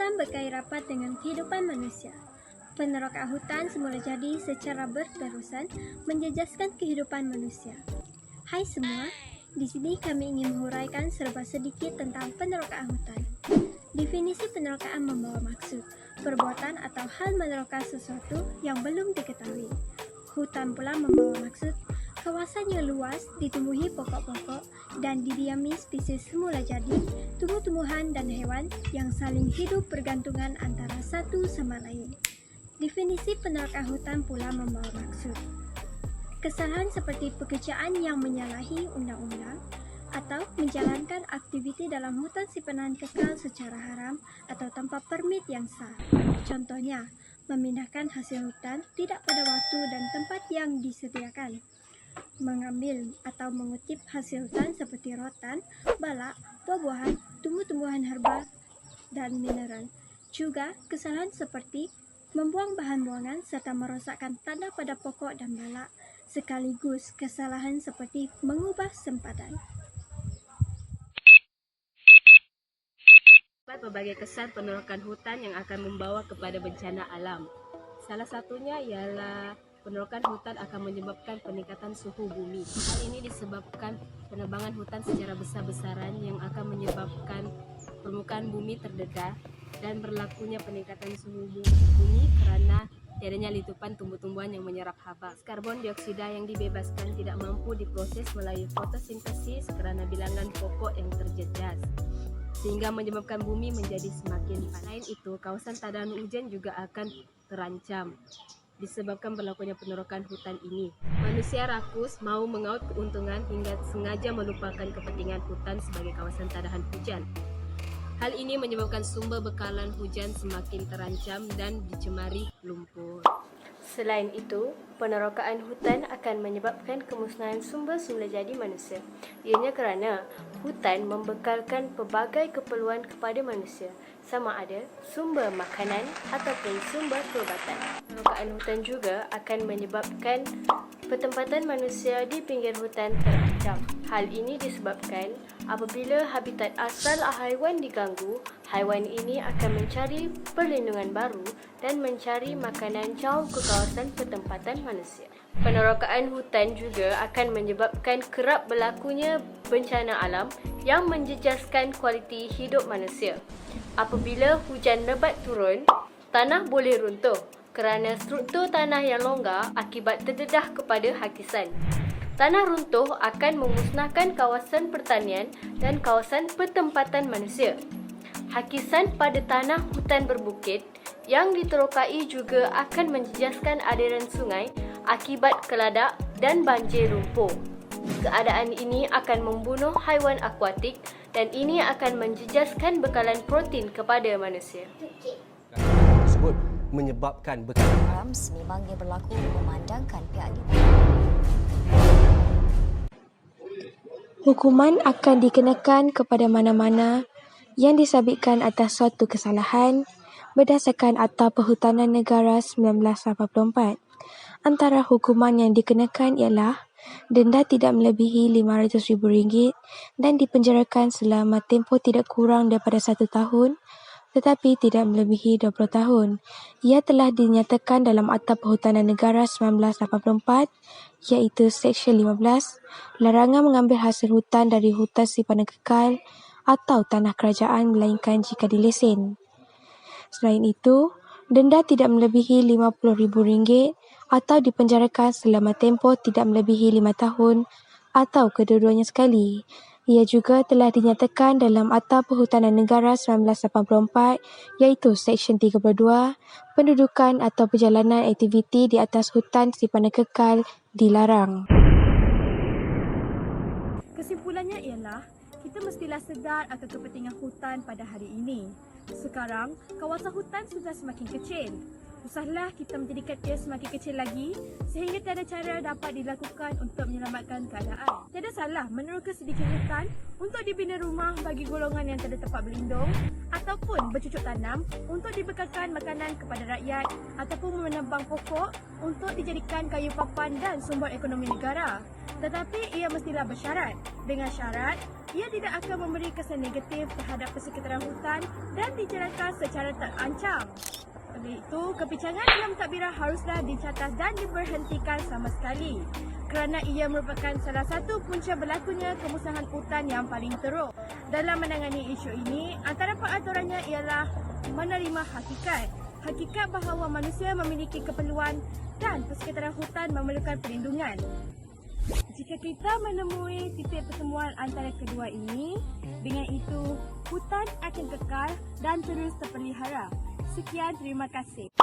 Hutan berkait rapat dengan kehidupan manusia. Penerokaan hutan semula jadi secara berterusan menjejaskan kehidupan manusia. Hai semua, di sini kami ingin menguraikan serba sedikit tentang penerokaan hutan. Definisi penerokaan membawa maksud, perbuatan atau hal meneroka sesuatu yang belum diketahui. Hutan pula membawa maksud, kawasan yang luas ditumbuhi pokok-pokok dan didiami spesies semula jadi, tumbuh-tumbuhan dan hewan yang saling hidup bergantungan antara satu sama lain. Definisi penerokaan hutan pula membawa maksud, kesalahan seperti pekerjaan yang menyalahi undang-undang atau menjalankan aktiviti dalam hutan simpanan kekal secara haram atau tanpa permit yang sah. Contohnya, memindahkan hasil hutan tidak pada waktu dan tempat yang disediakan, mengambil atau mengutip hasil hutan seperti rotan, balak, buah-buahan, tumbuh-tumbuhan herba, dan mineral. Juga kesalahan seperti membuang bahan buangan serta merosakkan tanda pada pokok dan balak, sekaligus kesalahan seperti mengubah sempadan. Berbagai kesan penerokan hutan yang akan membawa kepada bencana alam. Salah satunya ialah penerokan hutan akan menyebabkan peningkatan suhu bumi. Hal ini disebabkan penebangan hutan secara besar-besaran yang akan menyebabkan permukaan bumi terdedah dan berlakunya peningkatan suhu bumi karena tiadanya letupan tumbuh-tumbuhan yang menyerap haba. Karbon dioksida yang dibebaskan tidak mampu diproses melalui fotosintesis kerana bilangan pokok yang terjejas, sehingga menyebabkan bumi menjadi semakin panas. Selain itu, kawasan tadahan hujan juga akan terancam disebabkan berlakunya penerokan hutan ini. Manusia rakus mahu mengaut keuntungan hingga sengaja melupakan kepentingan hutan sebagai kawasan tadahan hujan. Hal ini menyebabkan sumber bekalan hujan semakin terancam dan dicemari lumpur. Selain itu, penerokaan hutan akan menyebabkan kemusnahan sumber semula jadi manusia. Ianya kerana hutan membekalkan pelbagai keperluan kepada manusia, sama ada sumber makanan ataupun sumber perubatan. Penerokaan hutan juga akan menyebabkan pertempatan manusia di pinggir hutan terancam. Hal ini disebabkan apabila habitat asal haiwan diganggu, haiwan ini akan mencari perlindungan baru dan mencari makanan jauh ke kawasan pertempatan manusia. Penerokaan hutan juga akan menyebabkan kerap berlakunya bencana alam yang menjejaskan kualiti hidup manusia. Apabila hujan lebat turun, tanah boleh runtuh kerana struktur tanah yang longgar akibat terdedah kepada hakisan. Tanah runtuh akan memusnahkan kawasan pertanian dan kawasan pertempatan manusia. Hakisan pada tanah hutan berbukit yang diterokai juga akan menjejaskan aliran sungai akibat keladak dan banjir lumpur. Keadaan ini akan membunuh haiwan akuatik dan ini akan menjejaskan bekalan protein kepada manusia. Tersebut menyebabkan bekalan sememangnya berlaku memandangkan pihak ini. Hukuman akan dikenakan kepada mana-mana yang disabitkan atas suatu kesalahan berdasarkan Akta Perhutanan Negara 1984. Antara hukuman yang dikenakan ialah denda tidak melebihi RM500,000 dan dipenjarakan selama tempoh tidak kurang daripada 1 tahun tetapi tidak melebihi 20 tahun. Ia telah dinyatakan dalam Akta Perhutanan Negara 1984 iaitu Seksyen 15, larangan mengambil hasil hutan dari hutan simpanan kekal atau tanah kerajaan melainkan jika dilesen. Selain itu, denda tidak melebihi RM50,000 atau dipenjarakan selama tempoh tidak melebihi 5 tahun atau kedua-duanya sekali. Ia juga telah dinyatakan dalam Akta Perhutanan Negara 1984 iaitu Seksyen 32, pendudukan atau perjalanan aktiviti di atas hutan simpanan kekal dilarang. Kesimpulannya ialah, kita mestilah sedar akan kepentingan hutan pada hari ini. Sekarang, kawasan hutan sudah semakin kecil. Usahlah kita menjadikan ia semakin kecil lagi sehingga tiada cara dapat dilakukan untuk menyelamatkan keadaan. Tiada salah meneroka sedikit hutan untuk dibina rumah bagi golongan yang tiada tempat berlindung ataupun bercucuk tanam untuk dibekalkan makanan kepada rakyat ataupun menebang pokok untuk dijadikan kayu papan dan sumber ekonomi negara. Tetapi ia mestilah bersyarat dengan syarat ia tidak akan memberi kesan negatif terhadap persekitaran hutan dan dijalankan secara terancam. Oleh itu, kebincangan dalam mentadbiran haruslah dicatat dan diberhentikan sama sekali kerana ia merupakan salah satu punca berlakunya kemusnahan hutan yang paling teruk. Dalam menangani isu ini, antara peraturannya ialah menerima hakikat bahawa manusia memiliki keperluan dan persekitaran hutan memerlukan perlindungan. Jika kita menemui titik pertemuan antara kedua ini, dengan itu hutan akan kekal dan terus terpelihara. Sekian, terima kasih.